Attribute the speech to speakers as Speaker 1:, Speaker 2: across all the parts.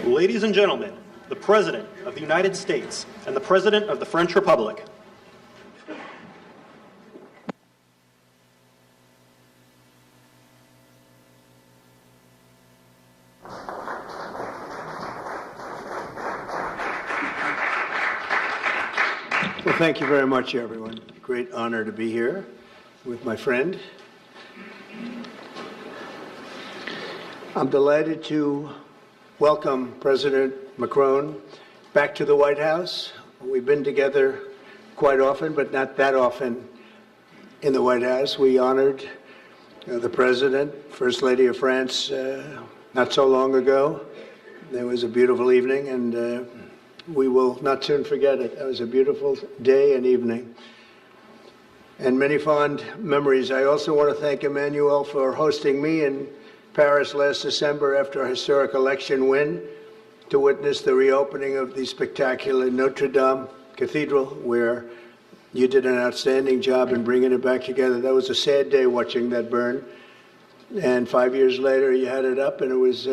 Speaker 1: Ladies and gentlemen, the President of the United States and the President of the French Republic.
Speaker 2: Well, thank you very much, everyone. Great honor to be here with my friend. I'm delighted to welcome President Macron back to the White House. We've been together quite often, but not that often in the White House. We honored the President, First Lady of France, not so long ago. There was a beautiful evening, and we will not soon forget it. It was a beautiful day and evening, and many fond memories. I also want to thank Emmanuel for hosting me in Paris last December after a historic election win to witness the reopening of the spectacular Notre Dame Cathedral, where you did an outstanding job in bringing it back together. That was a sad day watching that burn, and 5 years later you had it up, and it was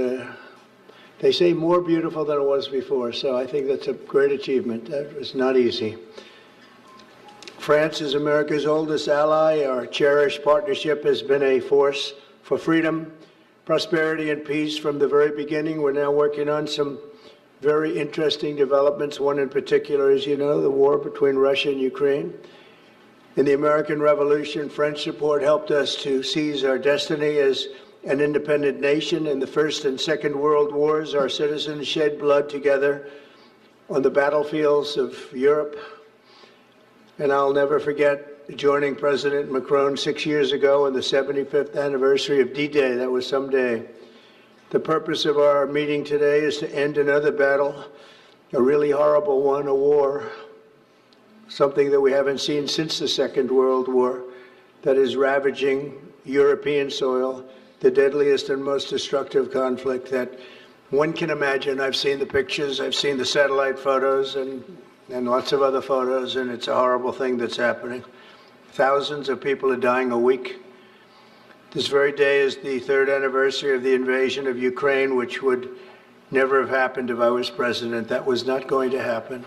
Speaker 2: they say more beautiful than it was before, so I think that's a great achievement. That was not easy. France is America's oldest ally. Our cherished partnership has been a force for freedom, prosperity, and peace from the very beginning. We're now working on some very interesting developments. One in particular, as you know, the war between Russia and Ukraine. In the American Revolution, French support helped us to seize our destiny as an independent nation. In the First and Second World Wars, our citizens shed blood together on the battlefields of Europe. And I'll never forget joining President Macron 6 years ago on the 75th anniversary of D-Day. That was some day. The purpose of our meeting today is to end another battle, a really horrible one, a war, something that we haven't seen since the Second World War, that is ravaging European soil, the deadliest and most destructive conflict that one can imagine. I've seen the pictures, I've seen the satellite photos and lots of other photos, and it's a horrible thing that's happening. Thousands of people are dying a week. This very day is the third anniversary of the invasion of Ukraine, which would never have happened if I was president. That was not going to happen.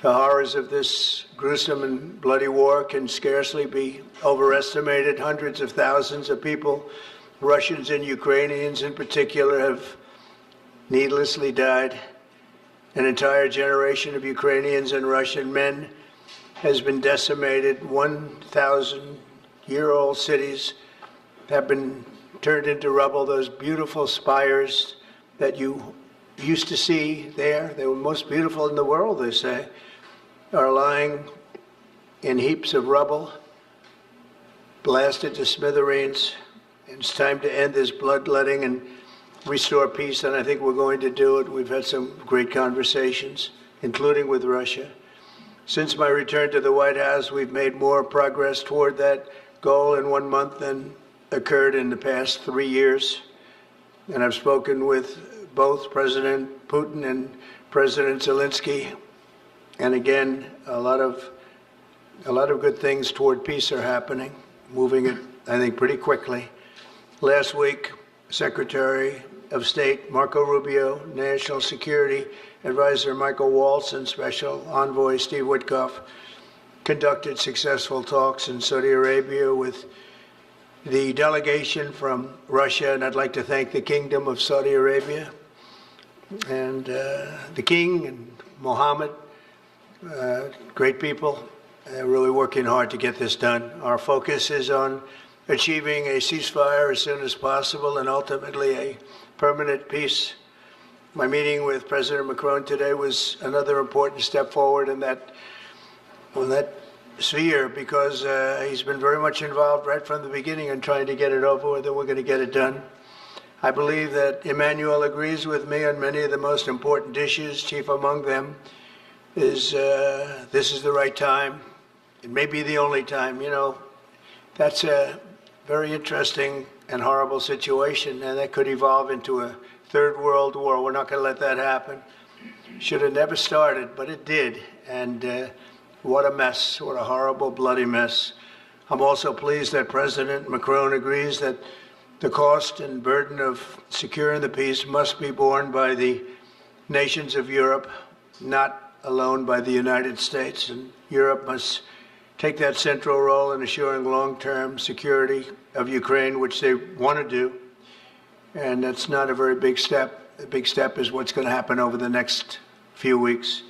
Speaker 2: The horrors of this gruesome and bloody war can scarcely be overestimated. Hundreds of thousands of people, Russians and Ukrainians in particular, have needlessly died. An entire generation of Ukrainians and Russian men has been decimated. 1,000-year-old cities have been turned into rubble. Those beautiful spires that you used to see there, they were most beautiful in the world, they say, are lying in heaps of rubble, blasted to smithereens. It's time to end this bloodletting and restore peace, and I think we're going to do it. We've had some great conversations, including with Russia. Since my return to the White House, we've made more progress toward that goal in 1 month than occurred in the past 3 years. And I've spoken with both President Putin and President Zelensky. And again, a lot of good things toward peace are happening, moving it, I think, pretty quickly. Last week, Secretary of State Marco Rubio, National Security Advisor Michael Waltz, and Special Envoy Steve Witkoff conducted successful talks in Saudi Arabia with the delegation from Russia, and I'd like to thank the Kingdom of Saudi Arabia and the King and Mohammed, great people. They're really working hard to get this done. Our focus is on achieving a ceasefire as soon as possible and ultimately a permanent peace. My meeting with President Macron today was another important step forward in that sphere, because he's been very much involved right from the beginning in trying to get it over with, and we're going to get it done. I believe that Emmanuel agrees with me on many of the most important issues. Chief among them is this is the right time. It may be the only time. You know, that's a very interesting and horrible situation, and that could evolve into a third world war. We're not going to let that happen. Should have never started, but it did. And what a mess, what a horrible, bloody mess. I'm also pleased that President Macron agrees that the cost and burden of securing the peace must be borne by the nations of Europe, not alone by the United States. And Europe must take that central role in assuring long-term security of Ukraine, which they want to do. And that's not a very big step. The big step is what's going to happen over the next few weeks.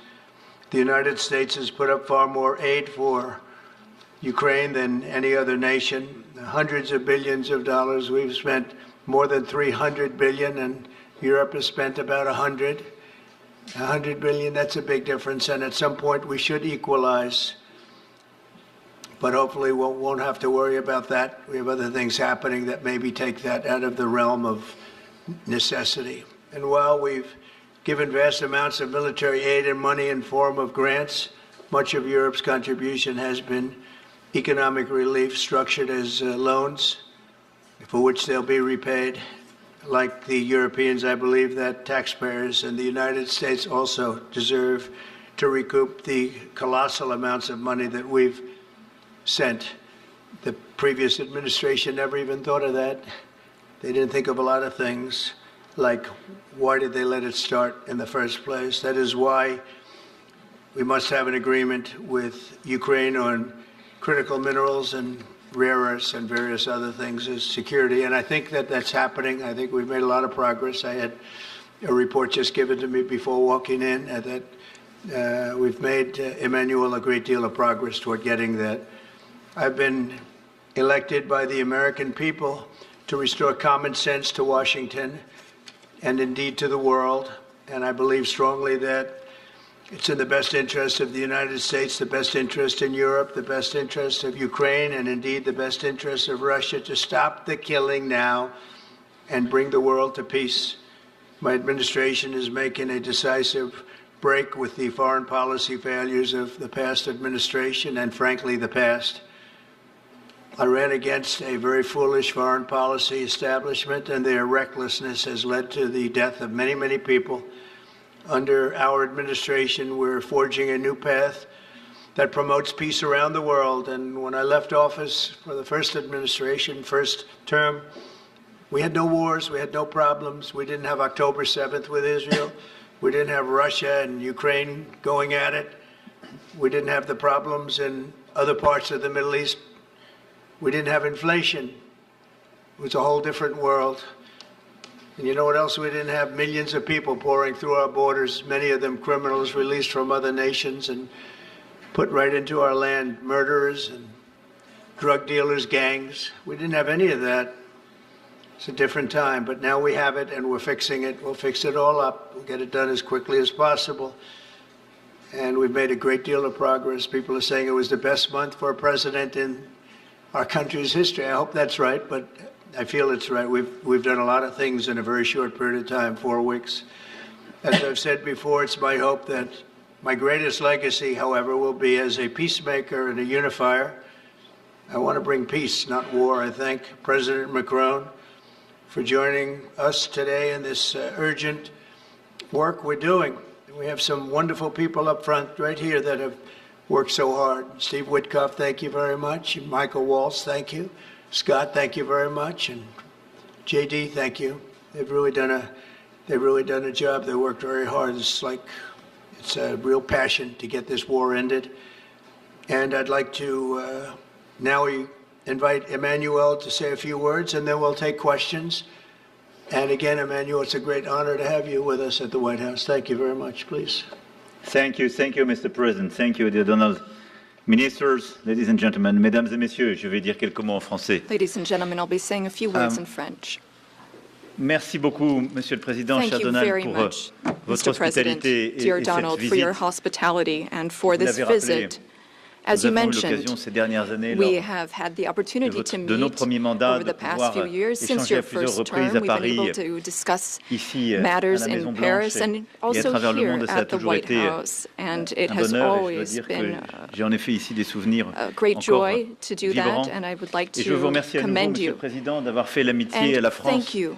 Speaker 2: The United States has put up far more aid for Ukraine than any other nation. Hundreds of billions of dollars. We've spent more than 300 billion, and Europe has spent about 100 billion. That's a big difference, and at some point we should equalize. But hopefully we won't have to worry about that. We have other things happening that maybe take that out of the realm of necessity. And while we've given vast amounts of military aid and money in form of grants, much of Europe's contribution has been economic relief structured as loans, for which they'll be repaid. Like the Europeans, I believe that taxpayers in the United States also deserve to recoup the colossal amounts of money that we've sent. The previous administration never even thought of that. They didn't think of a lot of things, like why did they let it start in the first place? That is why we must have an agreement with Ukraine on critical minerals and rare earths and various other things as security. And I think that that's happening. I think we've made a lot of progress. I had a report just given to me before walking in that we've made, Emmanuel, a great deal of progress toward getting that. I've been elected by the American people to restore common sense to Washington and indeed to the world. And I believe strongly that it's in the best interest of the United States, the best interest in Europe, the best interest of Ukraine, and indeed the best interest of Russia to stop the killing now and bring the world to peace. My administration is making a decisive break with the foreign policy failures of the past administration and, frankly, the past. I ran against a very foolish foreign policy establishment, and their recklessness has led to the death of many, many people. Under our administration, we're forging a new path that promotes peace around the world. And when I left office for the first administration, first term, we had no wars, we had no problems. We didn't have October 7th with Israel. We didn't have Russia and Ukraine going at it. We didn't have the problems in other parts of the Middle East. We didn't have inflation. It was a whole different world. And you know what else we didn't have? Millions of people pouring through our borders, many of them criminals released from other nations and put right into our land, murderers and drug dealers, gangs. We didn't have any of that. It's a different time, but now we have it and we're fixing it. We'll fix it all up. We'll get it done as quickly as possible. And we've made a great deal of progress. People are saying it was the best month for a president in our country's history. I hope that's right, but I feel it's right. We've done a lot of things in a very short period of time, 4 weeks. As I've said before, it's my hope that my greatest legacy, however, will be as a peacemaker and a unifier. I want to bring peace, not war. I thank President Macron for joining us today in this urgent work we're doing. We have some wonderful people up front right here that have worked so hard. Steve Witkoff, thank you very much. And Michael Waltz, thank you. Scott, thank you very much. And JD, thank you. They've really done a job. They worked very hard. It's a real passion to get this war ended. And I'd like to now invite Emmanuel to say a few words, and then we'll take questions. And again, Emmanuel, it's a great honor to have you with us at the White House. Thank you very much, please.
Speaker 3: Thank you, Mr. President. Thank you, dear Donald. Ministers, ladies and gentlemen, mesdames et messieurs, je vais dire quelques mots en français.
Speaker 4: Ladies and gentlemen, I'll be saying a few words in French.
Speaker 3: Merci beaucoup, Monsieur le Président,
Speaker 4: Thank
Speaker 3: cher
Speaker 4: you
Speaker 3: Donald,
Speaker 4: very
Speaker 3: pour
Speaker 4: much,
Speaker 3: votre
Speaker 4: Mr. President,
Speaker 3: hospitalité
Speaker 4: dear
Speaker 3: et
Speaker 4: Donald,
Speaker 3: cette
Speaker 4: for your
Speaker 3: visite.
Speaker 4: hospitality and for
Speaker 3: Vous
Speaker 4: this
Speaker 3: l'avez rappelé,
Speaker 4: visit. As
Speaker 3: nous
Speaker 4: you
Speaker 3: avons eu
Speaker 4: mentioned,
Speaker 3: l'occasion ces dernières années,
Speaker 4: we
Speaker 3: lors
Speaker 4: have had the opportunity to
Speaker 3: de nos
Speaker 4: meet
Speaker 3: premiers mandats,
Speaker 4: over the
Speaker 3: de
Speaker 4: past few
Speaker 3: pouvoir
Speaker 4: years. Since
Speaker 3: échanger
Speaker 4: your
Speaker 3: à plusieurs
Speaker 4: first
Speaker 3: reprises
Speaker 4: term,
Speaker 3: à
Speaker 4: we've been
Speaker 3: Paris,
Speaker 4: able to discuss
Speaker 3: ici à
Speaker 4: matters
Speaker 3: la
Speaker 4: in
Speaker 3: Maison
Speaker 4: Paris
Speaker 3: Blanche
Speaker 4: and
Speaker 3: et à
Speaker 4: also
Speaker 3: travers le
Speaker 4: here
Speaker 3: monde, ça a
Speaker 4: at the
Speaker 3: toujours
Speaker 4: White
Speaker 3: été
Speaker 4: House. And it
Speaker 3: un
Speaker 4: has
Speaker 3: bonheur et je dois
Speaker 4: always
Speaker 3: dire que
Speaker 4: been
Speaker 3: j'ai en effet ici des souvenirs
Speaker 4: a great
Speaker 3: encore
Speaker 4: joy to do
Speaker 3: vibrants.
Speaker 4: that, and I would like
Speaker 3: Et je veux vous
Speaker 4: to
Speaker 3: remercier à nouveau,
Speaker 4: commend
Speaker 3: Monsieur
Speaker 4: you.
Speaker 3: le Président, d'avoir fait l'amitié à
Speaker 4: And
Speaker 3: la France
Speaker 4: thank you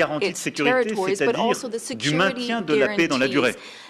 Speaker 3: garanties de
Speaker 4: its
Speaker 3: sécurité,
Speaker 4: territories, but
Speaker 3: c'est-à-dire
Speaker 4: also the
Speaker 3: du
Speaker 4: security
Speaker 3: maintien de la paix dans la durée.
Speaker 4: guarantees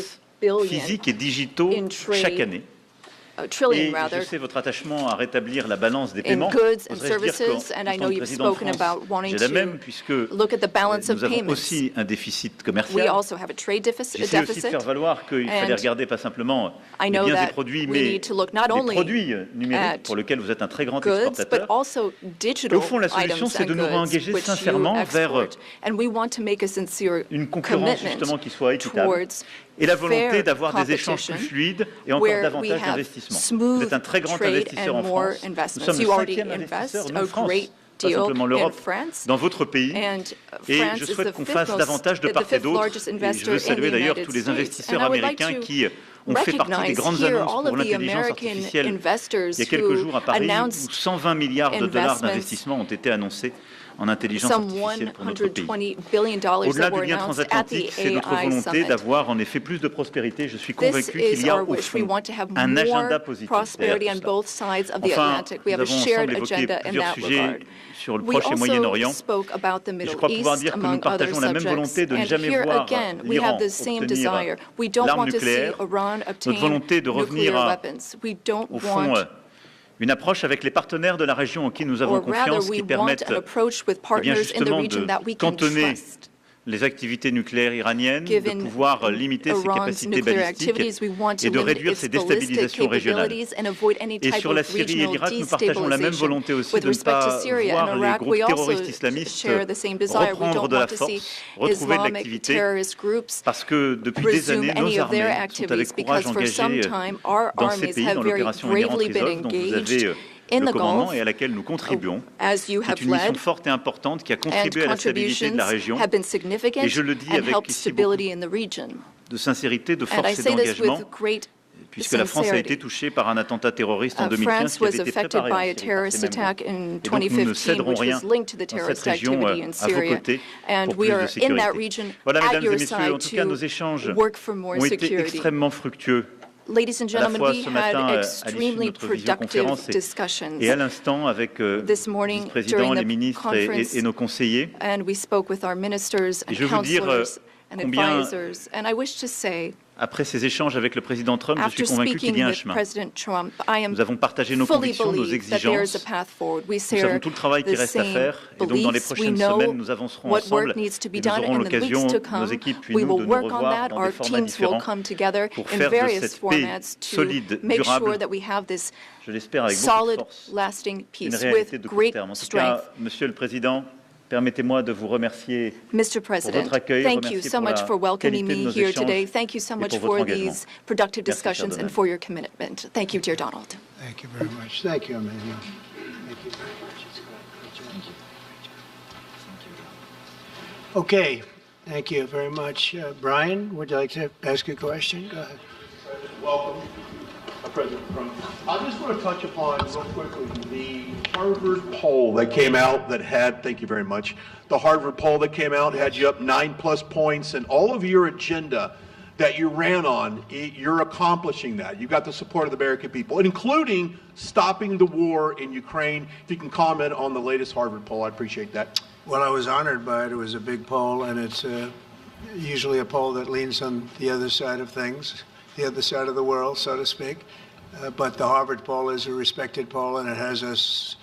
Speaker 4: 5 billion
Speaker 3: physiques et digitaux
Speaker 4: in trade
Speaker 3: chaque année.
Speaker 4: trillion
Speaker 3: Et
Speaker 4: rather,
Speaker 3: je sais votre attachement à rétablir la balance des
Speaker 4: in
Speaker 3: paiements.
Speaker 4: goods and
Speaker 3: Oserais-je dire
Speaker 4: services,
Speaker 3: qu'en
Speaker 4: and I
Speaker 3: tant
Speaker 4: know
Speaker 3: que
Speaker 4: you've
Speaker 3: président de
Speaker 4: spoken
Speaker 3: France,
Speaker 4: about wanting
Speaker 3: j'ai la
Speaker 4: to
Speaker 3: même, puisque
Speaker 4: look at the balance of
Speaker 3: nous avons
Speaker 4: payments.
Speaker 3: aussi un déficit
Speaker 4: We
Speaker 3: commercial.
Speaker 4: also have a trade
Speaker 3: J'essaie aussi de
Speaker 4: deficit.
Speaker 3: faire valoir qu'il fallait
Speaker 4: and
Speaker 3: regarder pas simplement
Speaker 4: I
Speaker 3: les
Speaker 4: know
Speaker 3: biens et
Speaker 4: that
Speaker 3: produits,
Speaker 4: we
Speaker 3: mais
Speaker 4: need to look not
Speaker 3: les
Speaker 4: only
Speaker 3: produits numériques
Speaker 4: at
Speaker 3: pour lesquels vous êtes un très grand
Speaker 4: goods, but
Speaker 3: exportateur.
Speaker 4: also
Speaker 3: Et
Speaker 4: digital
Speaker 3: au fond, la solution,
Speaker 4: items
Speaker 3: c'est de
Speaker 4: and
Speaker 3: nous
Speaker 4: goods,
Speaker 3: réengager
Speaker 4: which you
Speaker 3: sincèrement vers
Speaker 4: export. And we want to make a sincere
Speaker 3: une concurrence
Speaker 4: commitment
Speaker 3: justement qui soit équitable
Speaker 4: towards
Speaker 3: et la volonté
Speaker 4: fair
Speaker 3: d'avoir des échanges plus
Speaker 4: competition,
Speaker 3: fluides et encore
Speaker 4: where we
Speaker 3: davantage
Speaker 4: have
Speaker 3: d'investissements. Vous
Speaker 4: smooth
Speaker 3: êtes un très grand
Speaker 4: trade
Speaker 3: investisseur
Speaker 4: and
Speaker 3: en
Speaker 4: more
Speaker 3: France. Nous
Speaker 4: investments.
Speaker 3: sommes le
Speaker 4: You already
Speaker 3: 5e investisseur,
Speaker 4: invest
Speaker 3: nous,
Speaker 4: a
Speaker 3: France,
Speaker 4: great
Speaker 3: pas
Speaker 4: deal
Speaker 3: simplement
Speaker 4: in
Speaker 3: l'Europe,
Speaker 4: France.
Speaker 3: dans votre pays.
Speaker 4: And
Speaker 3: Et
Speaker 4: France
Speaker 3: je
Speaker 4: is
Speaker 3: souhaite
Speaker 4: the
Speaker 3: qu'on fasse
Speaker 4: fifth
Speaker 3: davantage de
Speaker 4: most-
Speaker 3: part
Speaker 4: the
Speaker 3: et
Speaker 4: fifth
Speaker 3: d'autre.
Speaker 4: largest
Speaker 3: Et je
Speaker 4: investor
Speaker 3: veux
Speaker 4: in
Speaker 3: saluer
Speaker 4: the
Speaker 3: d'ailleurs
Speaker 4: United
Speaker 3: tous les
Speaker 4: States.
Speaker 3: investisseurs
Speaker 4: And I would like
Speaker 3: américains
Speaker 4: to
Speaker 3: qui ont fait partie des
Speaker 4: recognize
Speaker 3: grandes
Speaker 4: here
Speaker 3: annonces
Speaker 4: all
Speaker 3: pour
Speaker 4: of the
Speaker 3: l'intelligence
Speaker 4: American
Speaker 3: artificielle.
Speaker 4: investors
Speaker 3: Il y a quelques
Speaker 4: who
Speaker 3: jours à Paris, où
Speaker 4: announced
Speaker 3: 120 milliards de dollars
Speaker 4: investments,
Speaker 3: d'investissement ont été annoncés en intelligence
Speaker 4: some
Speaker 3: artificielle pour notre pays.
Speaker 4: $120 billion
Speaker 3: Au-delà
Speaker 4: that
Speaker 3: du
Speaker 4: were
Speaker 3: lien
Speaker 4: announced at the
Speaker 3: transatlantique, c'est notre
Speaker 4: AI
Speaker 3: volonté
Speaker 4: summit.
Speaker 3: d'avoir en effet plus de prospérité. Je suis
Speaker 4: This
Speaker 3: convaincu qu'il
Speaker 4: is
Speaker 3: y a
Speaker 4: our
Speaker 3: au
Speaker 4: wish. We
Speaker 3: fond
Speaker 4: want to have
Speaker 3: un agenda
Speaker 4: more
Speaker 3: positif
Speaker 4: prosperity
Speaker 3: derrière
Speaker 4: on
Speaker 3: tout cela.
Speaker 4: both sides of the
Speaker 3: Enfin,
Speaker 4: Atlantic. We
Speaker 3: nous
Speaker 4: have a
Speaker 3: avons
Speaker 4: shared
Speaker 3: ensemble évoqué
Speaker 4: agenda in
Speaker 3: plusieurs
Speaker 4: that
Speaker 3: sujets
Speaker 4: regard.
Speaker 3: sur le
Speaker 4: We
Speaker 3: Proche et Moyen-Orient.
Speaker 4: also spoke about the
Speaker 3: Et
Speaker 4: Middle
Speaker 3: je crois pouvoir
Speaker 4: East,
Speaker 3: dire que nous
Speaker 4: among other
Speaker 3: partageons la même
Speaker 4: subjects.
Speaker 3: volonté de ne
Speaker 4: And
Speaker 3: jamais
Speaker 4: here
Speaker 3: voir
Speaker 4: again, we
Speaker 3: l'Iran
Speaker 4: have the same
Speaker 3: obtenir
Speaker 4: desire. We don't
Speaker 3: l'arme
Speaker 4: want to see
Speaker 3: nucléaire.
Speaker 4: Iran obtain
Speaker 3: Notre volonté de revenir
Speaker 4: nuclear
Speaker 3: à,
Speaker 4: weapons. We don't
Speaker 3: au fond,
Speaker 4: want,
Speaker 3: une approche avec les partenaires de la région en qui nous avons
Speaker 4: or rather,
Speaker 3: confiance,
Speaker 4: we
Speaker 3: qui
Speaker 4: want
Speaker 3: permettent
Speaker 4: an approach with
Speaker 3: eh bien,
Speaker 4: partners in the
Speaker 3: justement
Speaker 4: region that we
Speaker 3: de
Speaker 4: can
Speaker 3: cantonner
Speaker 4: trust.
Speaker 3: les activités nucléaires iraniennes, de
Speaker 4: Given
Speaker 3: pouvoir limiter ses
Speaker 4: Iran's
Speaker 3: capacités
Speaker 4: nuclear
Speaker 3: balistiques
Speaker 4: activities, we want to
Speaker 3: et de
Speaker 4: limit
Speaker 3: réduire
Speaker 4: its
Speaker 3: ses
Speaker 4: ballistic
Speaker 3: déstabilisations régionales.
Speaker 4: capabilities and avoid any
Speaker 3: Et
Speaker 4: type
Speaker 3: sur la
Speaker 4: of
Speaker 3: Syrie et
Speaker 4: regional
Speaker 3: l'Irak, nous partageons la même
Speaker 4: destabilization.
Speaker 3: volonté aussi
Speaker 4: With
Speaker 3: de ne
Speaker 4: respect to
Speaker 3: pas
Speaker 4: Syria
Speaker 3: voir
Speaker 4: and
Speaker 3: les
Speaker 4: Iraq,
Speaker 3: groupes
Speaker 4: we also
Speaker 3: terroristes islamistes
Speaker 4: share the same desire. We
Speaker 3: reprendre
Speaker 4: don't
Speaker 3: de la
Speaker 4: want to see
Speaker 3: force, retrouver de
Speaker 4: Islamic
Speaker 3: l'activité,
Speaker 4: terrorist groups
Speaker 3: parce que depuis des
Speaker 4: resume
Speaker 3: années,
Speaker 4: any
Speaker 3: nos
Speaker 4: of their
Speaker 3: armées sont
Speaker 4: activities
Speaker 3: avec courage
Speaker 4: because for some
Speaker 3: engagées
Speaker 4: time our
Speaker 3: dans ces
Speaker 4: armies
Speaker 3: pays,
Speaker 4: have
Speaker 3: dans
Speaker 4: very
Speaker 3: l'opération Inherent
Speaker 4: bravely been
Speaker 3: Resolve, dont vous
Speaker 4: engaged
Speaker 3: avez
Speaker 4: in
Speaker 3: le
Speaker 4: the
Speaker 3: commandement
Speaker 4: Gulf,
Speaker 3: et à laquelle nous contribuons.
Speaker 4: as you
Speaker 3: C'est
Speaker 4: have
Speaker 3: une mission
Speaker 4: led,
Speaker 3: forte et importante qui a
Speaker 4: and
Speaker 3: contribué à la stabilité de la
Speaker 4: contributions
Speaker 3: région.
Speaker 4: have been significant
Speaker 3: Et je le dis
Speaker 4: and
Speaker 3: avec
Speaker 4: helped
Speaker 3: ici beaucoup
Speaker 4: stability in the region.
Speaker 3: de sincérité, de
Speaker 4: And I
Speaker 3: force et
Speaker 4: say this
Speaker 3: d'engagement,
Speaker 4: with great
Speaker 3: puisque la France a été
Speaker 4: sincerity.
Speaker 3: touchée par un attentat terroriste en 2015
Speaker 4: France
Speaker 3: qui avait
Speaker 4: was
Speaker 3: été
Speaker 4: affected
Speaker 3: préparé en
Speaker 4: by a
Speaker 3: Syrie par
Speaker 4: terrorist
Speaker 3: ces mêmes
Speaker 4: attack
Speaker 3: groupes.
Speaker 4: in
Speaker 3: Et donc nous ne
Speaker 4: 2015,
Speaker 3: céderons
Speaker 4: which
Speaker 3: rien
Speaker 4: was linked to the
Speaker 3: dans cette
Speaker 4: terrorist
Speaker 3: région
Speaker 4: activity in
Speaker 3: à vos
Speaker 4: Syria.
Speaker 3: côtés
Speaker 4: And
Speaker 3: pour
Speaker 4: we
Speaker 3: plus
Speaker 4: are
Speaker 3: de
Speaker 4: in that
Speaker 3: sécurité.
Speaker 4: region
Speaker 3: Voilà,
Speaker 4: at
Speaker 3: mesdames et
Speaker 4: your
Speaker 3: messieurs, en
Speaker 4: side
Speaker 3: tout cas, nos
Speaker 4: to
Speaker 3: échanges
Speaker 4: work for more
Speaker 3: ont été
Speaker 4: security.
Speaker 3: extrêmement fructueux.
Speaker 4: Ladies and
Speaker 3: À la
Speaker 4: gentlemen,
Speaker 3: fois
Speaker 4: we
Speaker 3: ce matin,
Speaker 4: had
Speaker 3: à l'issue de
Speaker 4: extremely
Speaker 3: notre
Speaker 4: productive
Speaker 3: visioconférence
Speaker 4: discussions.
Speaker 3: et à l'instant avec
Speaker 4: This
Speaker 3: le
Speaker 4: morning
Speaker 3: vice-président,
Speaker 4: during
Speaker 3: les
Speaker 4: the
Speaker 3: ministres
Speaker 4: conference,
Speaker 3: et nos conseillers.
Speaker 4: and we spoke with our ministers
Speaker 3: Et
Speaker 4: and
Speaker 3: je veux dire
Speaker 4: counselors and
Speaker 3: combien,
Speaker 4: advisors. And I wish to say,
Speaker 3: après ces échanges avec le président Trump, je
Speaker 4: after
Speaker 3: suis convaincu qu'il
Speaker 4: speaking
Speaker 3: y a un
Speaker 4: with
Speaker 3: chemin.
Speaker 4: President Trump, I am
Speaker 3: Nous avons partagé nos
Speaker 4: fully
Speaker 3: convictions, nos
Speaker 4: believe that there is a
Speaker 3: exigences.
Speaker 4: path forward. We
Speaker 3: Nous savons
Speaker 4: share
Speaker 3: tout le travail qui
Speaker 4: the
Speaker 3: reste à
Speaker 4: same
Speaker 3: faire. Et donc, dans les
Speaker 4: beliefs. We
Speaker 3: prochaines
Speaker 4: know
Speaker 3: semaines, nous avancerons
Speaker 4: what
Speaker 3: ensemble.
Speaker 4: work needs to be
Speaker 3: Et nous
Speaker 4: done
Speaker 3: aurons
Speaker 4: in the
Speaker 3: l'occasion,
Speaker 4: weeks to
Speaker 3: nos
Speaker 4: come.
Speaker 3: équipes puis
Speaker 4: We
Speaker 3: nous,
Speaker 4: will
Speaker 3: de nous
Speaker 4: work on
Speaker 3: revoir
Speaker 4: that.
Speaker 3: dans
Speaker 4: Our
Speaker 3: des formats
Speaker 4: teams will
Speaker 3: différents
Speaker 4: come together
Speaker 3: pour
Speaker 4: in
Speaker 3: faire de
Speaker 4: various
Speaker 3: cette paix
Speaker 4: formats to
Speaker 3: solide,
Speaker 4: make
Speaker 3: durable,
Speaker 4: sure that we have this
Speaker 3: je l'espère avec beaucoup de
Speaker 4: solid,
Speaker 3: force,
Speaker 4: lasting
Speaker 3: une
Speaker 4: peace
Speaker 3: réalité
Speaker 4: with
Speaker 3: de court
Speaker 4: great
Speaker 3: terme. En tout
Speaker 4: strength.
Speaker 3: cas, Monsieur le Président, permettez-moi de vous remercier
Speaker 4: Mr.
Speaker 3: pour
Speaker 4: President,
Speaker 3: votre accueil,
Speaker 4: thank you
Speaker 3: remercier
Speaker 4: so
Speaker 3: pour
Speaker 4: much
Speaker 3: la
Speaker 4: for welcoming
Speaker 3: qualité de
Speaker 4: me
Speaker 3: nos
Speaker 4: here
Speaker 3: échanges
Speaker 4: today. Thank you so
Speaker 3: et
Speaker 4: much
Speaker 3: pour
Speaker 4: for
Speaker 3: votre engagement.
Speaker 4: these productive
Speaker 3: Merci, cher
Speaker 4: discussions and
Speaker 3: Donald.
Speaker 4: for your commitment. Thank you, dear Donald.
Speaker 2: Thank you very much. Thank you, Emmanuel. Thank you very much. It's great. Okay, thank you very much. Brian, would you like to ask a question? Go ahead.
Speaker 1: Welcome, President Macron. I just want to touch upon real quickly the Harvard poll that came out that had, thank you very much, the Harvard poll that came out had you up 9+ points, and all of your agenda that you ran on, you're accomplishing that. You got the support of the American people, including stopping the war in Ukraine. If you can comment on the latest Harvard poll, I appreciate that.
Speaker 2: Well, I was honored by it. It was a big poll, and it's usually a poll that leans on the other side of things, the other side of the world, so to speak. But the Harvard poll is a respected poll, and it has us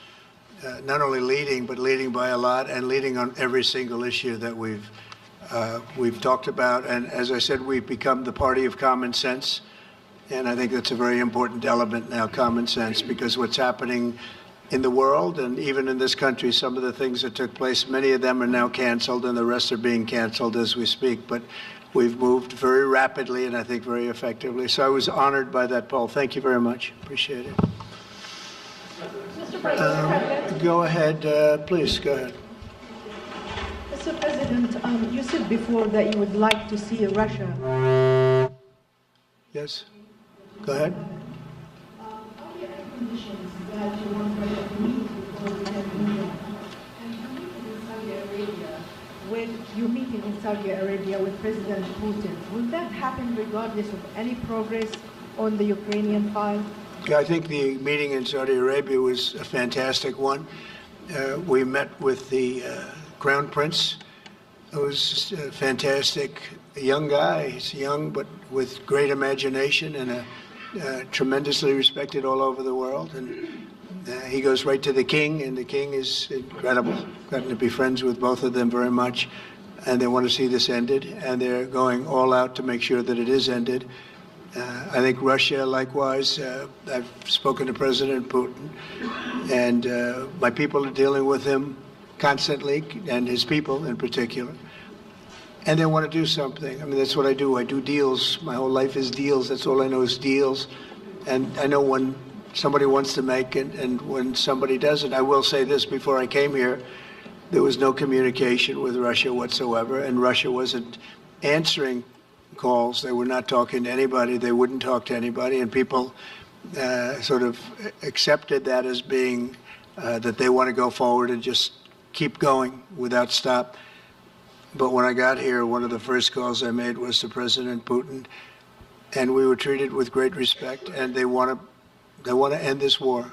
Speaker 2: not only leading, but leading by a lot, and leading on every single issue that we've talked about. And as I said, we've become the party of common sense. And I think that's a very important element now, common sense, because what's happening in the world and even in this country, some of the things that took place, many of them are now canceled and the rest are being canceled as we speak. But we've moved very rapidly and I think very effectively. So I was honored by that poll. Thank you very much. Appreciate it.
Speaker 5: Mr. President,
Speaker 2: Go ahead, please, go ahead.
Speaker 5: Mr. President, you said before that you would like to see Russia.
Speaker 2: Yes, go ahead.
Speaker 5: Are there any conditions that you want Russia to meet before we have a meeting? And you're meeting in Saudi Arabia with President Putin. Will that happen regardless of any progress on the Ukrainian file?
Speaker 2: Yeah, I think the meeting in Saudi Arabia was a fantastic one. We met with the Crown Prince. It was a fantastic, young guy. He's young, but with great imagination and a tremendously respected all over the world, and he goes right to the king, and the king is incredible. Gotten to be friends with both of them very much, and they want to see this ended, and they're going all out to make sure that it is ended. I think Russia, likewise, I've spoken to President Putin, and my people are dealing with him constantly, and his people in particular. And they want to do something. I mean, that's what I do. I do deals. My whole life is deals. That's all I know is deals. And I know when somebody wants to make it and when somebody doesn't. I will say this, before I came here, there was no communication with Russia whatsoever, and Russia wasn't answering calls. They were not talking to anybody. They wouldn't talk to anybody, and people sort of accepted that as being that they want to go forward and just keep going without stop. But when I got here, one of the first calls I made was to President Putin, and we were treated with great respect, and they want to end this war.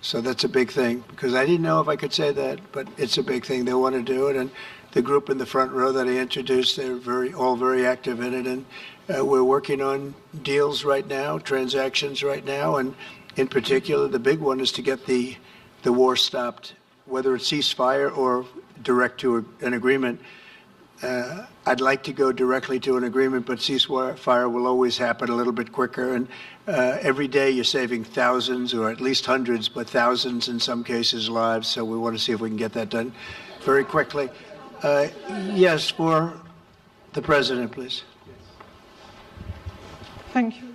Speaker 2: So that's a big thing, because I didn't know if I could say that, but it's a big thing. They want to do it, and the group in the front row that I introduced, they're all very active in it, and we're working on deals right now, transactions right now, and in particular, the big one is to get the war stopped, whether it's ceasefire or direct to an agreement. I'd like to go directly to an agreement, but ceasefire will always happen a little bit quicker. And every day you're saving thousands, or at least hundreds, but thousands in some cases lives. So we want to see if we can get that done very quickly. Yes, for the president, please.
Speaker 6: Thank you.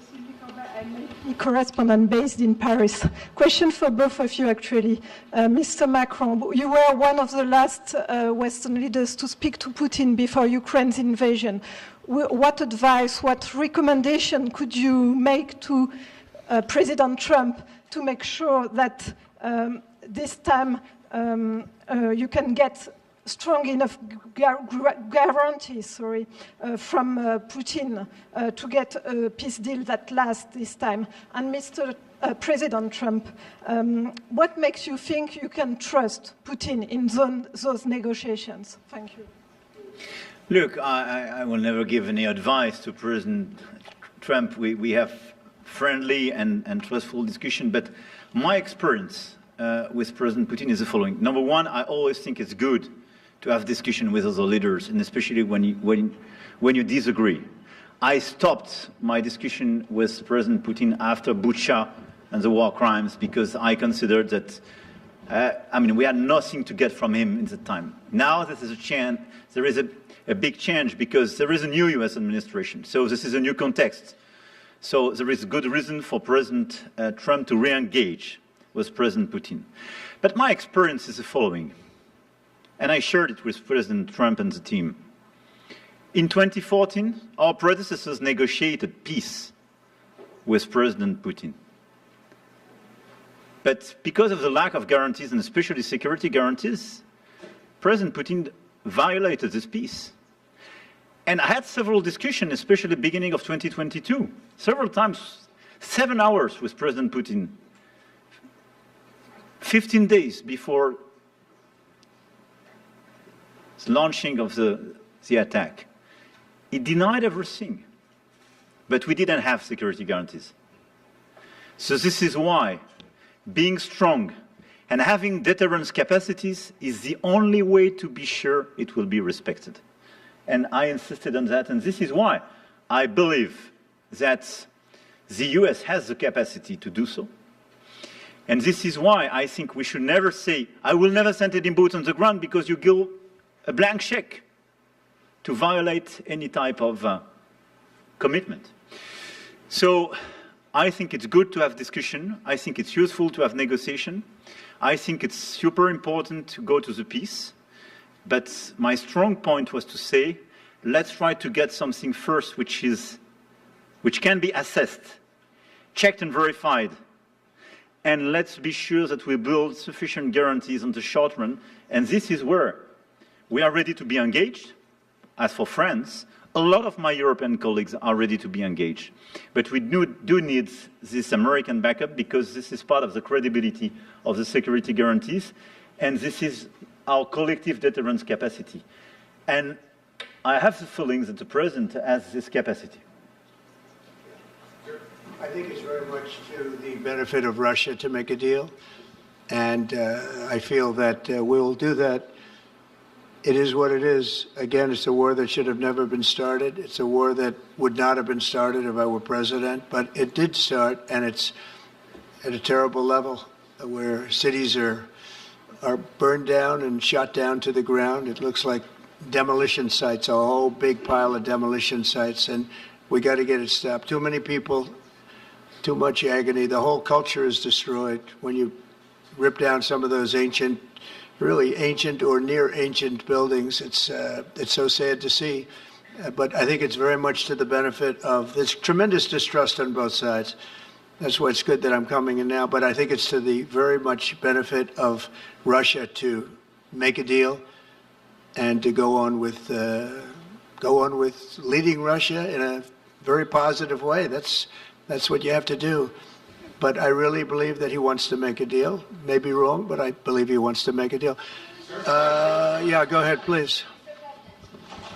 Speaker 6: I'm a correspondent based in Paris. Question for both of you, actually. Mr. Macron, you were one of the last Western leaders to speak to Putin before Ukraine's invasion. What advice, what recommendation could you make to President Trump to make sure that this time you can get strong enough guarantees from Putin to get a peace deal that lasts this time? And Mr. President Trump, what makes you think you can trust Putin in those negotiations? Thank you.
Speaker 3: Look, I will never give any advice to President Trump. We have friendly and trustful discussion, but my experience with President Putin is the following. Number one, I always think it's good to have discussion with other leaders, and especially when you disagree. I stopped my discussion with President Putin after Bucha and the war crimes, because I considered that, we had nothing to get from him in the time. Now there is a big change, because there is a new US administration. So this is a new context. So there is good reason for President Trump to re-engage with President Putin. But my experience is the following, and I shared it with President Trump and the team. In 2014, our predecessors negotiated peace with President Putin. But because of the lack of guarantees, and especially security guarantees, President Putin violated this peace. And I had several discussions, especially at the beginning of 2022, several times, 7 hours with President Putin, 15 days before the launching of the attack. He denied everything, but we didn't have security guarantees. So this is why being strong and having deterrence capacities is the only way to be sure it will be respected. And I insisted on that, and this is why I believe that the US has the capacity to do so. And this is why I think we should never say, I will never send any boots on the ground, because you give a blank check to violate any type of commitment. So I think it's good to have discussion. I think it's useful to have negotiation. I think it's super important to go to the peace. But my strong point was to say, let's try to get something first which can be assessed, checked and verified. And let's be sure that we build sufficient guarantees on the short run. And this is where we are ready to be engaged. As for France, a lot of my European colleagues are ready to be engaged. But we do need this American backup, because this is part of the credibility of the security guarantees. And this is our collective deterrence capacity. And I have the feeling that the President has this capacity.
Speaker 2: I think it's very much to the benefit of Russia to make a deal. And I feel that we'll do that. It is what it is. Again, it's a war that should have never been started. It's a war that would not have been started if I were president. But it did start, and it's at a terrible level where cities are burned down and shot down to the ground. It looks like demolition sites, a whole big pile of demolition sites. And we got to get it stopped. Too many people, too much agony. The whole culture is destroyed when you rip down some of those ancient, really ancient or near ancient buildings. It's so sad to see, but I think it's very much to the benefit of this tremendous distrust on both sides. That's why it's good that I'm coming in now, but I think it's to the very much benefit of Russia to make a deal and to go on with leading Russia in a very positive way. That's what you have to do. But I really believe that he wants to make a deal. Maybe wrong, but I believe he wants to make a deal. Yeah, go ahead, please.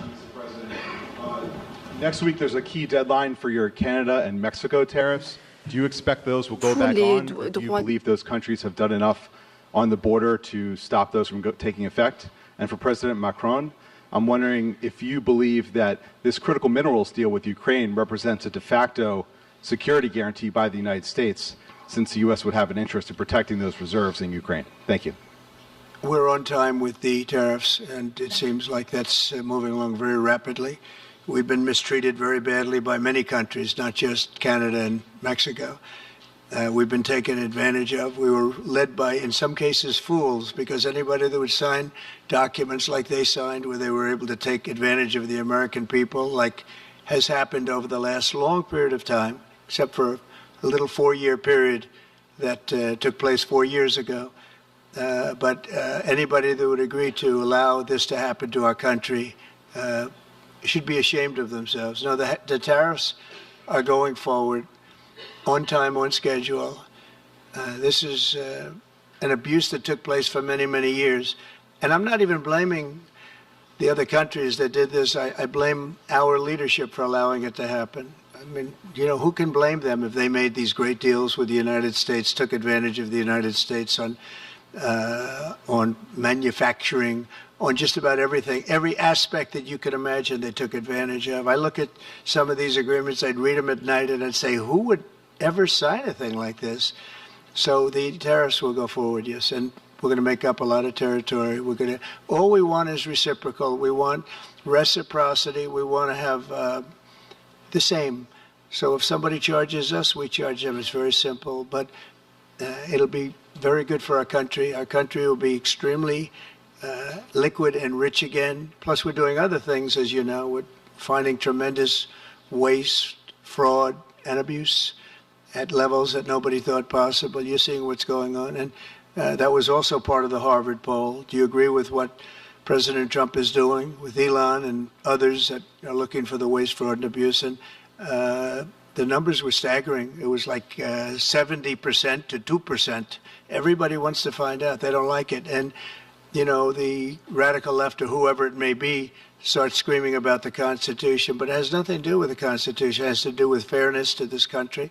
Speaker 7: Mr. President, next week there's a key deadline for your Canada and Mexico tariffs. Do you expect those will go back on? Or do you believe those countries have done enough on the border to stop those from taking effect? And for President Macron, I'm wondering if you believe that this critical minerals deal with Ukraine represents a de facto security guarantee by the United States, since the U.S. would have an interest in protecting those reserves in Ukraine. Thank you.
Speaker 2: We're on time with the tariffs, and it seems like that's moving along very rapidly. We've been mistreated very badly by many countries, not just Canada and Mexico. We've been taken advantage of. We were led by, in some cases, fools, because anybody that would sign documents like they signed, where they were able to take advantage of the American people, like has happened over the last long period of time, except for a little 4-year period that took place 4 years ago. But anybody that would agree to allow this to happen to our country should be ashamed of themselves. No, the tariffs are going forward on time, on schedule. This is an abuse that took place for many, many years. And I'm not even blaming the other countries that did this. I blame our leadership for allowing it to happen. I mean, who can blame them if they made these great deals with the United States, took advantage of the United States on manufacturing, on just about everything, every aspect that you could imagine they took advantage of. I look at some of these agreements, I'd read them at night, and I'd say, who would ever sign a thing like this? So the tariffs will go forward, yes, and we're going to make up a lot of territory. All we want is reciprocal. We want reciprocity. We want to have the same. So if somebody charges us, we charge them. It's very simple, but it'll be very good for our country. Our country will be extremely liquid and rich again. Plus, we're doing other things, as you know. We're finding tremendous waste, fraud, and abuse at levels that nobody thought possible. You're seeing what's going on. And that was also part of the Harvard poll. Do you agree with what President Trump is doing with Elon and others that are looking for the waste, fraud, and abuse? And the numbers were staggering. It was like 70% to 2%. Everybody wants to find out. They don't like it. And, the radical left or whoever it may be starts screaming about the Constitution. But it has nothing to do with the Constitution. It has to do with fairness to this country.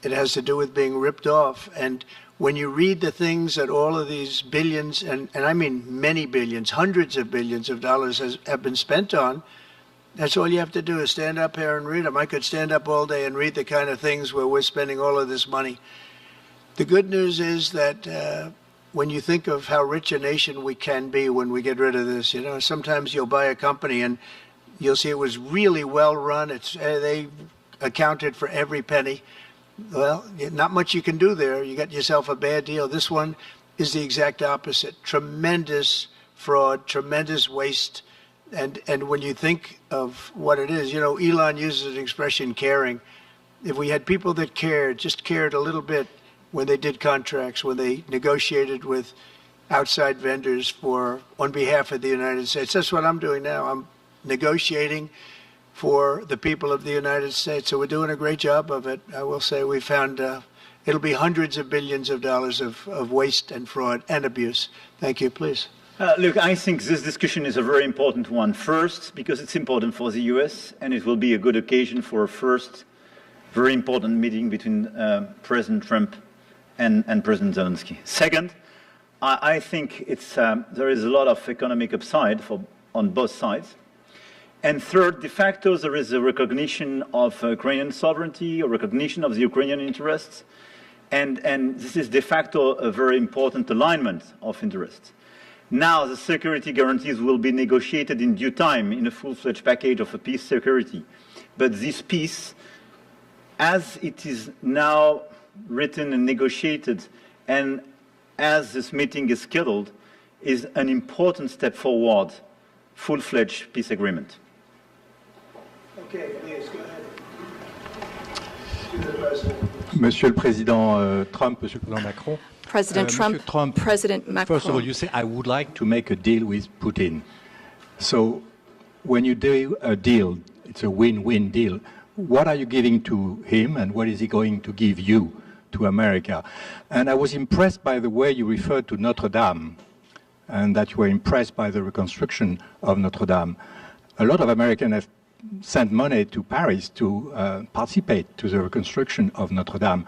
Speaker 2: It has to do with being ripped off. And when you read the things that all of these billions, and I mean many billions, hundreds of billions of dollars have been spent on, that's all you have to do is stand up here and read them. I could stand up all day and read the kind of things where we're spending all of this money. The good news is that when you think of how rich a nation we can be when we get rid of this, sometimes you'll buy a company and you'll see it was really well run. They accounted for every penny. Well, not much you can do there. You got yourself a bad deal. This one is the exact opposite. Tremendous fraud, tremendous waste. And when you think of what it is, Elon uses an expression, caring. If we had people that just cared a little bit when they did contracts, when they negotiated with outside vendors on behalf of the United States. That's what I'm doing now. I'm negotiating for the people of the United States. So we're doing a great job of it. I will say we found it'll be hundreds of billions of dollars of waste and fraud and abuse. Thank you. Please.
Speaker 3: Look, I think this discussion is a very important one. First, because it's important for the US, and it will be a good occasion for a first very important meeting between President Trump and President Zelensky. Second, I think there is a lot of economic upside on both sides. And third, de facto, there is a recognition of Ukrainian sovereignty, a recognition of the Ukrainian interests, and this is de facto a very important alignment of interests. Now, the security guarantees will be negotiated in due time in a full-fledged package of a peace security. But this peace, as it is now written and negotiated, and as this meeting is scheduled, is an important step forward, full-fledged peace agreement.
Speaker 2: Okay, please, go ahead. To the President.
Speaker 8: Monsieur le Président Trump, Monsieur le Président Macron.
Speaker 4: President
Speaker 8: Monsieur
Speaker 4: Trump, President Macron.
Speaker 8: First of all, you say, I would like to make a deal with Putin. So when you do a deal, it's a win-win deal. What are you giving to him and what is he going to give you to America? And I was impressed by the way you referred to Notre Dame and that you were impressed by the reconstruction of Notre Dame. A lot of Americans have sent money to Paris to participate to the reconstruction of Notre Dame.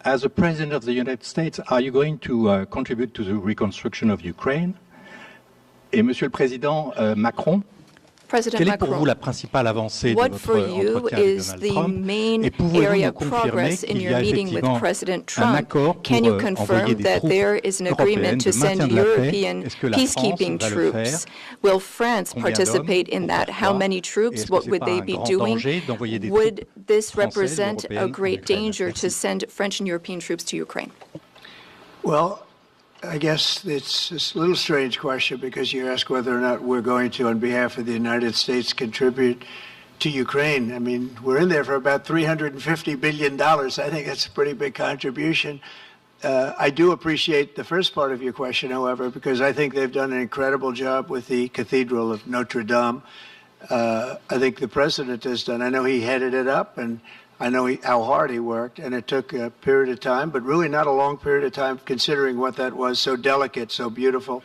Speaker 8: As a President of the United States, are you going to contribute to the reconstruction of Ukraine? Et Monsieur le Président Macron,
Speaker 4: President
Speaker 8: quelle est pour
Speaker 4: Macron,
Speaker 8: vous la principale avancée de
Speaker 4: what
Speaker 8: votre
Speaker 4: for you
Speaker 8: entretien avec
Speaker 4: is
Speaker 8: Donald
Speaker 4: the
Speaker 8: Trump?
Speaker 4: main
Speaker 8: Et pouvez-vous
Speaker 4: area
Speaker 8: nous
Speaker 4: of
Speaker 8: confirmer
Speaker 4: progress in
Speaker 8: qu'il y
Speaker 4: your
Speaker 8: a
Speaker 4: meeting with
Speaker 8: effectivement
Speaker 4: President
Speaker 8: un
Speaker 4: Trump?
Speaker 8: accord pour
Speaker 4: Can you
Speaker 8: envoyer
Speaker 4: confirm
Speaker 8: des
Speaker 4: that
Speaker 8: troupes
Speaker 4: there is an
Speaker 8: européennes
Speaker 4: agreement to
Speaker 8: de maintien
Speaker 4: send
Speaker 8: de la paix?
Speaker 4: European
Speaker 8: Est-ce que la France
Speaker 4: peacekeeping
Speaker 8: va le
Speaker 4: troops?
Speaker 8: faire?
Speaker 4: Will France
Speaker 8: Combien
Speaker 4: participate
Speaker 8: d'hommes?
Speaker 4: in that?
Speaker 8: Pourquoi?
Speaker 4: How many
Speaker 8: Et
Speaker 4: troops?
Speaker 8: est-ce que
Speaker 4: What
Speaker 8: c'est
Speaker 4: would
Speaker 8: pas
Speaker 4: they
Speaker 8: un
Speaker 4: be
Speaker 8: grand
Speaker 4: doing?
Speaker 8: danger d'envoyer des
Speaker 4: Would
Speaker 8: troupes
Speaker 4: this
Speaker 8: françaises ou
Speaker 4: represent a
Speaker 8: européennes en
Speaker 4: great
Speaker 8: Ukraine?
Speaker 4: danger
Speaker 8: Merci.
Speaker 4: to send French and European troops to Ukraine?
Speaker 2: Well, I guess it's a little strange question because you ask whether or not we're going to, on behalf of the United States, contribute to Ukraine. I mean, we're in there for about $350 billion. I think that's a pretty big contribution. I do appreciate the first part of your question, however, because I think they've done an incredible job with the Cathedral of Notre Dame. I think the president has done. I know he headed it up, and I know how hard he worked, and it took a period of time, but really not a long period of time considering what that was, so delicate, so beautiful.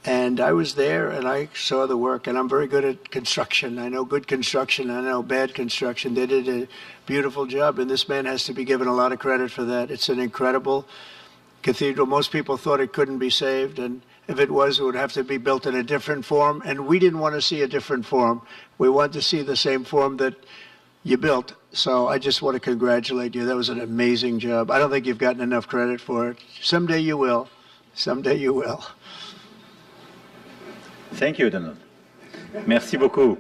Speaker 2: And I was there, and I saw the work, and I'm very good at construction. I know good construction, I know bad construction. They did a beautiful job, and this man has to be given a lot of credit for that. It's an incredible cathedral. Most people thought it couldn't be saved, and if it was, it would have to be built in a different form, and we didn't want to see a different form. We wanted to see the same form that you built. So I just want to congratulate you. That was an amazing job. I don't think you've gotten enough credit for it. Someday you will. Someday you will.
Speaker 3: Thank you, Donald. Merci beaucoup.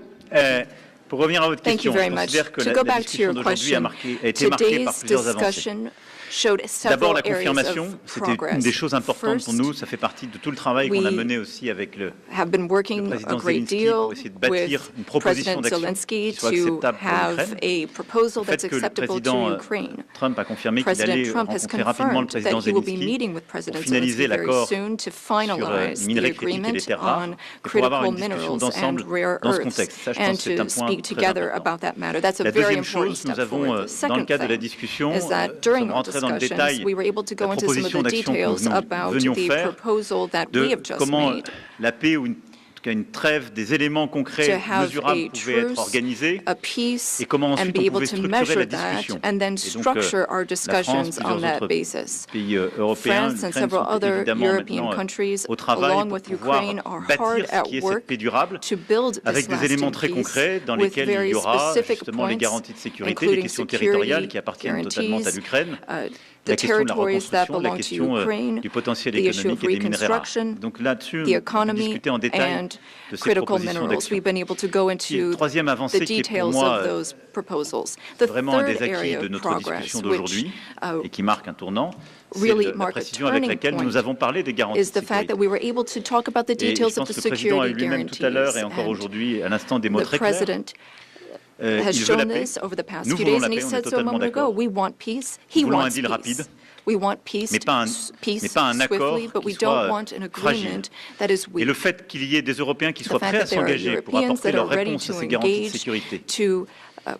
Speaker 3: Pour revenir à votre
Speaker 4: Thank you
Speaker 3: question,
Speaker 4: very
Speaker 3: je
Speaker 4: much.
Speaker 3: considère que
Speaker 4: To
Speaker 3: la
Speaker 4: go back to
Speaker 3: discussion
Speaker 4: your
Speaker 3: d'aujourd'hui a
Speaker 4: question,
Speaker 3: été marquée par
Speaker 4: today's
Speaker 3: plusieurs avancées.
Speaker 4: discussion showed
Speaker 3: D'abord,
Speaker 4: several
Speaker 3: la
Speaker 4: areas
Speaker 3: confirmation,
Speaker 4: of
Speaker 3: c'était une
Speaker 4: progress.
Speaker 3: des choses importantes
Speaker 4: First,
Speaker 3: pour nous. Ça fait partie de tout le travail qu'on a
Speaker 4: we
Speaker 3: mené aussi avec le
Speaker 4: have been working
Speaker 3: président
Speaker 4: a great
Speaker 3: Zelensky
Speaker 4: deal
Speaker 3: pour essayer de bâtir
Speaker 4: with
Speaker 3: une proposition
Speaker 4: President
Speaker 3: d'action
Speaker 4: Zelensky
Speaker 3: qui soit
Speaker 4: to
Speaker 3: acceptable pour
Speaker 4: have
Speaker 3: l'Ukraine.
Speaker 4: a proposal
Speaker 3: Le fait
Speaker 4: that's
Speaker 3: que le
Speaker 4: acceptable to
Speaker 3: président
Speaker 4: Ukraine.
Speaker 3: Trump a confirmé qu'il
Speaker 4: President
Speaker 3: allait
Speaker 4: Trump has
Speaker 3: rencontrer rapidement le
Speaker 4: confirmed
Speaker 3: président
Speaker 4: that he will be
Speaker 3: Zelensky
Speaker 4: meeting with
Speaker 3: pour
Speaker 4: President
Speaker 3: finaliser
Speaker 4: Zelensky very
Speaker 3: l'accord
Speaker 4: soon to
Speaker 3: sur
Speaker 4: finalize
Speaker 3: les
Speaker 4: the
Speaker 3: minerais critiques et les
Speaker 4: agreement
Speaker 3: terres rares
Speaker 4: on
Speaker 3: et pour avoir
Speaker 4: critical
Speaker 3: une discussion
Speaker 4: minerals and
Speaker 3: d'ensemble
Speaker 4: rare
Speaker 3: dans ce
Speaker 4: earths
Speaker 3: contexte. Ça, je
Speaker 4: and
Speaker 3: pense que c'est un
Speaker 4: to
Speaker 3: point
Speaker 4: speak
Speaker 3: très
Speaker 4: together
Speaker 3: important.
Speaker 4: about that matter. That's a
Speaker 3: La
Speaker 4: very
Speaker 3: deuxième
Speaker 4: important
Speaker 3: chose, nous
Speaker 4: step
Speaker 3: avons,
Speaker 4: forward. The
Speaker 3: dans le
Speaker 4: second
Speaker 3: cadre de la
Speaker 4: thing
Speaker 3: discussion,
Speaker 4: is that during our
Speaker 3: rentrer dans le
Speaker 4: discussions,
Speaker 3: détail
Speaker 4: we were able to go
Speaker 3: la
Speaker 4: into some of
Speaker 3: proposition
Speaker 4: the
Speaker 3: d'action que
Speaker 4: details
Speaker 3: nous
Speaker 4: about
Speaker 3: venions
Speaker 4: the
Speaker 3: faire,
Speaker 4: proposal that we
Speaker 3: de
Speaker 4: have just
Speaker 3: comment
Speaker 4: made
Speaker 3: la paix ou une trêve, des éléments
Speaker 4: to
Speaker 3: concrets,
Speaker 4: have
Speaker 3: mesurables
Speaker 4: a
Speaker 3: pouvaient être
Speaker 4: truce,
Speaker 3: organisés
Speaker 4: a peace,
Speaker 3: et comment
Speaker 4: and
Speaker 3: ensuite
Speaker 4: be
Speaker 3: on
Speaker 4: able
Speaker 3: pouvait
Speaker 4: to
Speaker 3: structurer
Speaker 4: measure
Speaker 3: la
Speaker 4: that
Speaker 3: discussion.
Speaker 4: and then
Speaker 3: Et donc,
Speaker 4: structure our
Speaker 3: la France,
Speaker 4: discussions on
Speaker 3: plusieurs
Speaker 4: that
Speaker 3: autres
Speaker 4: basis.
Speaker 3: pays européens,
Speaker 4: France and
Speaker 3: l'Ukraine
Speaker 4: several
Speaker 3: sont
Speaker 4: other
Speaker 3: évidemment
Speaker 4: European
Speaker 3: maintenant
Speaker 4: countries,
Speaker 3: au travail
Speaker 4: along
Speaker 3: pour
Speaker 4: with
Speaker 3: pouvoir
Speaker 4: Ukraine, are hard
Speaker 3: bâtir ce
Speaker 4: at
Speaker 3: qui est cette
Speaker 4: work
Speaker 3: paix durable
Speaker 4: to build
Speaker 3: avec
Speaker 4: this
Speaker 3: des éléments
Speaker 4: lasting
Speaker 3: très
Speaker 4: peace
Speaker 3: concrets dans
Speaker 4: with
Speaker 3: lesquels il
Speaker 4: very
Speaker 3: y aura
Speaker 4: specific
Speaker 3: justement les
Speaker 4: points,
Speaker 3: garanties de sécurité, les
Speaker 4: including
Speaker 3: questions
Speaker 4: security
Speaker 3: territoriales qui appartiennent totalement à
Speaker 4: guarantees,
Speaker 3: l'Ukraine,
Speaker 4: the
Speaker 3: la question de la
Speaker 4: territories that
Speaker 3: reconstruction, la
Speaker 4: belong to
Speaker 3: question
Speaker 4: Ukraine,
Speaker 3: du potentiel
Speaker 4: the issue of
Speaker 3: économique et des minerais rares.
Speaker 4: reconstruction,
Speaker 3: Donc là-dessus,
Speaker 4: the economy,
Speaker 3: discuter en détail
Speaker 4: and
Speaker 3: de ces
Speaker 4: critical
Speaker 3: propositions
Speaker 4: minerals.
Speaker 3: d'action.
Speaker 4: We've been able to go into
Speaker 3: Troisième
Speaker 4: the
Speaker 3: avancée qui est pour
Speaker 4: details
Speaker 3: moi
Speaker 4: of those proposals. The
Speaker 3: vraiment un
Speaker 4: third
Speaker 3: des acquis
Speaker 4: area
Speaker 3: de
Speaker 4: of
Speaker 3: notre
Speaker 4: progress,
Speaker 3: discussion
Speaker 4: which
Speaker 3: d'aujourd'hui et qui marque un tournant, c'est
Speaker 4: really
Speaker 3: la
Speaker 4: mark a
Speaker 3: précision avec
Speaker 4: turning
Speaker 3: laquelle
Speaker 4: point
Speaker 3: nous avons parlé des garanties
Speaker 4: is
Speaker 3: de
Speaker 4: the fact
Speaker 3: sécurité.
Speaker 4: that we were able to talk about the
Speaker 3: Et je
Speaker 4: details of
Speaker 3: pense
Speaker 4: the
Speaker 3: que le président a eu
Speaker 4: security
Speaker 3: lui-même tout à l'heure
Speaker 4: guarantees.
Speaker 3: et encore
Speaker 4: And
Speaker 3: aujourd'hui à l'instant des mots
Speaker 4: the
Speaker 3: très clairs.
Speaker 4: president has
Speaker 3: Il veut la
Speaker 4: shown
Speaker 3: paix.
Speaker 4: this over the past
Speaker 3: Nous
Speaker 4: few
Speaker 3: voulons
Speaker 4: days,
Speaker 3: la
Speaker 4: and he
Speaker 3: paix, on est
Speaker 4: said so a
Speaker 3: totalement
Speaker 4: moment ago.
Speaker 3: d'accord.
Speaker 4: We want peace. He
Speaker 3: Nous voulons un
Speaker 4: wants
Speaker 3: deal
Speaker 4: peace.
Speaker 3: rapide,
Speaker 4: We want peace,
Speaker 3: mais pas un accord
Speaker 4: swiftly, but
Speaker 3: qui
Speaker 4: we
Speaker 3: soit
Speaker 4: don't want an
Speaker 3: fragile.
Speaker 4: agreement that is
Speaker 3: Et
Speaker 4: weak.
Speaker 3: le fait qu'il y ait des Européens qui
Speaker 4: The
Speaker 3: soient
Speaker 4: fact
Speaker 3: prêts à
Speaker 4: that there are
Speaker 3: s'engager pour
Speaker 4: Europeans
Speaker 3: apporter
Speaker 4: that are
Speaker 3: leur
Speaker 4: ready
Speaker 3: réponse à
Speaker 4: to
Speaker 3: ces garanties de
Speaker 4: engage
Speaker 3: sécurité
Speaker 4: to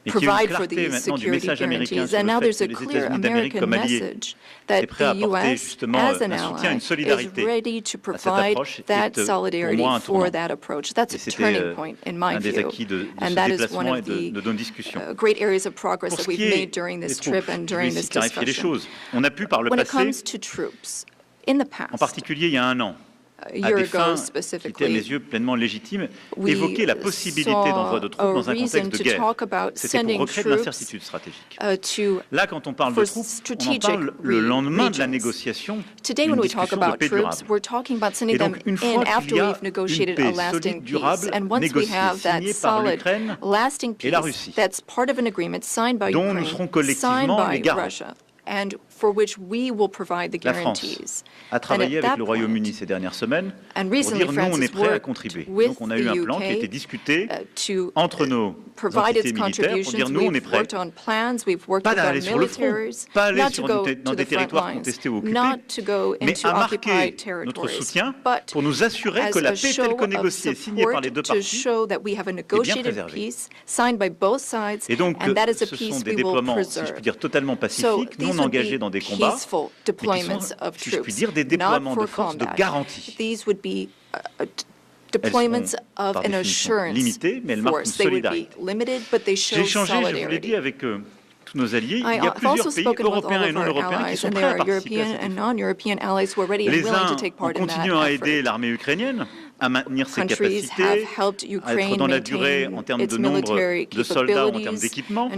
Speaker 4: provide for these security guarantees. And now there's a clear American message that the U.S. as an ally is ready to provide that solidarity for that approach. That's a turning point in my view, and that is one of the great areas of progress that we've made during this trip and during this discussion. When it comes to troops, in the past,
Speaker 3: en particulier il y a un an,
Speaker 4: a year ago
Speaker 3: qui étaient à mes
Speaker 4: specifically,
Speaker 3: yeux pleinement légitimes,
Speaker 4: we
Speaker 3: évoquer la possibilité d'envoi de troupes dans un contexte de guerre. C'était pour recréer de l'incertitude stratégique. Là, quand on parle de troupes, on en parle le lendemain de la négociation d'une discussion de paix durable.
Speaker 4: We're talking about sending them in after we've negotiated a lasting peace. And once we have that solid, lasting peace, that's part of an agreement signed by Ukraine, signed by Russia, and for which we will provide the guarantees.
Speaker 3: A travaillé avec le Royaume-Uni ces dernières semaines pour dire nous on est prêts à contribuer. Donc on a eu un plan qui a été discuté entre nos entités militaires pour dire nous on est prêts, pas d'aller sur le front, pas aller dans des territoires contestés ou occupés, mais à marquer notre soutien pour nous assurer que la paix telle que négociée, signée par les deux parties, est bien préservée. Et donc ce sont des déploiements, si je puis dire, totalement pacifiques, non engagés dans des combats, mais qui sont, si je puis dire, des déploiements de force de garantie.
Speaker 4: Deployments of an assurance force. They would be limited, but they show solidarity.
Speaker 3: Je vous l'ai dit, avec tous nos alliés, il y a plusieurs pays européens et non européens qui sont prêts à participer à cet effort. Les uns ont continué à aider l'armée ukrainienne à maintenir ses capacités, à être dans la durée en termes de nombre de soldats ou en termes d'équipement.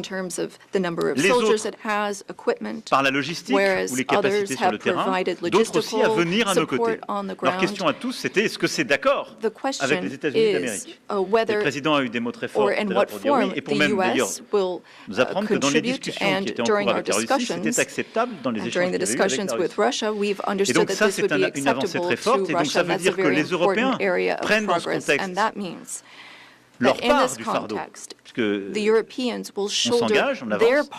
Speaker 3: Les autres par la logistique ou les capacités sur le terrain, d'autres aussi à venir à nos côtés. Leur question à tous, c'était est-ce que c'est d'accord avec les États-Unis d'Amérique? Le président a eu des mots très forts pour dire oui, et pour même d'ailleurs nous apprendre que dans les discussions qui étaient en cours avec la Russie, c'était acceptable dans les échanges qu'il y a eu avec la Russie. Et donc ça, c'est une avancée très forte, et donc ça veut dire que les Européens prennent dans ce contexte leur part du fardeau, puisque on s'engage, on avance,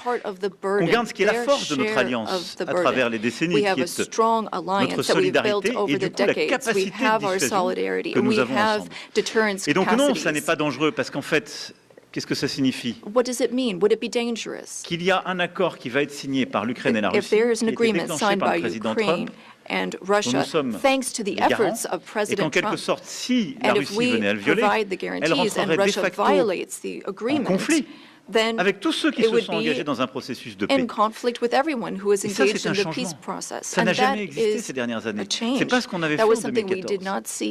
Speaker 3: qu'on garde ce qui est la force de notre alliance à travers les décennies, qui est notre solidarité et du coup la capacité de dissuasion que nous avons ensemble. Et donc non, ça n'est pas dangereux, parce qu'en fait, qu'est-ce que ça signifie? Qu'il y a un accord qui va être signé par l'Ukraine et la Russie, qui a été déclenché par le président Trump,
Speaker 4: and Russia, thanks to the efforts of President Trump. And if we provide the guarantees and Russia violates the agreement, then
Speaker 3: avec tous ceux qui se sont engagés dans un processus de paix.
Speaker 4: In conflict with everyone who is engaged in the peace process.
Speaker 3: Ça n'a jamais existé ces dernières années. C'est pas ce qu'on avait fait en 2014.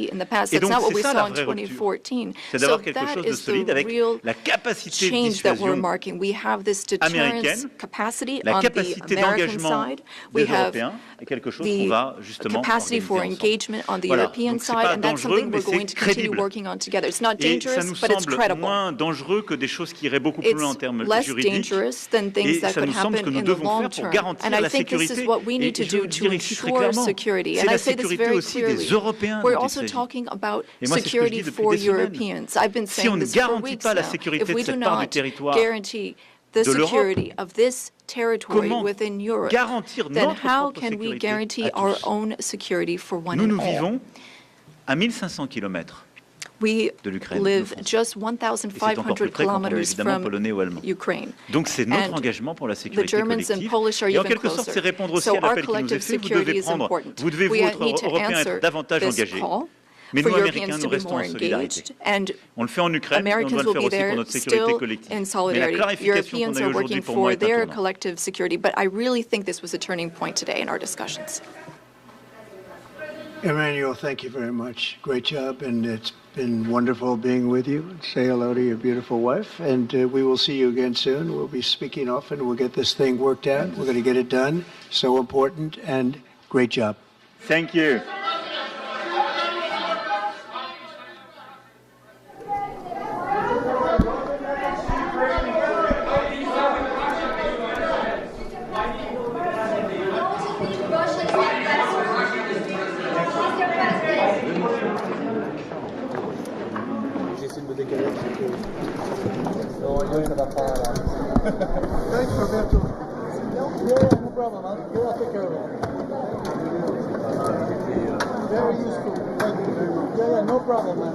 Speaker 4: Et donc c'est ça la vraie rupture.
Speaker 3: C'est d'avoir quelque chose de solide avec la capacité de dissuasion américaine, la capacité d'engagement des Européens, et quelque chose qu'on va justement organiser ensemble. Voilà, donc c'est pas dangereux, mais c'est crédible. Et ça nous semble moins dangereux que des choses qui iraient beaucoup plus loin en termes juridiques, et ça nous semble que nous devons faire pour garantir la sécurité. Et je le dis ici très clairement, c'est la sécurité aussi des Européens dont il s'agit. Et moi, c'est ce que je dis depuis des semaines. Si on ne garantit pas la sécurité de cette part du territoire de l'Europe, comment garantir notre propre sécurité à tous? Nous vivons à 1500 km de l'Ukraine. Et c'est encore plus près quand on est évidemment polonais ou allemand. Donc c'est notre engagement pour la sécurité collective. Et en quelque sorte, c'est répondre aussi à l'appel qui nous est fait. Vous devez, vous, Européens, être davantage engagés. Mais nous, Américains, nous restons en solidarité. On le fait en Ukraine, mais on doit le faire aussi pour notre sécurité collective. Mais la clarification qu'on a eue aujourd'hui pour moi est un tournant.
Speaker 2: Emmanuel, thank you very much. Great job, and it's been wonderful being with you. Say hello to your beautiful wife, and we will see you again soon. We'll be speaking often. We'll get this thing worked out. We're going to get it done. So important, and great job.
Speaker 3: Thank you.
Speaker 9: Thanks, Roberto. Yeah, no problem, man. I'll take care of it. Very useful. Thank you very much. Yeah, no problem, man.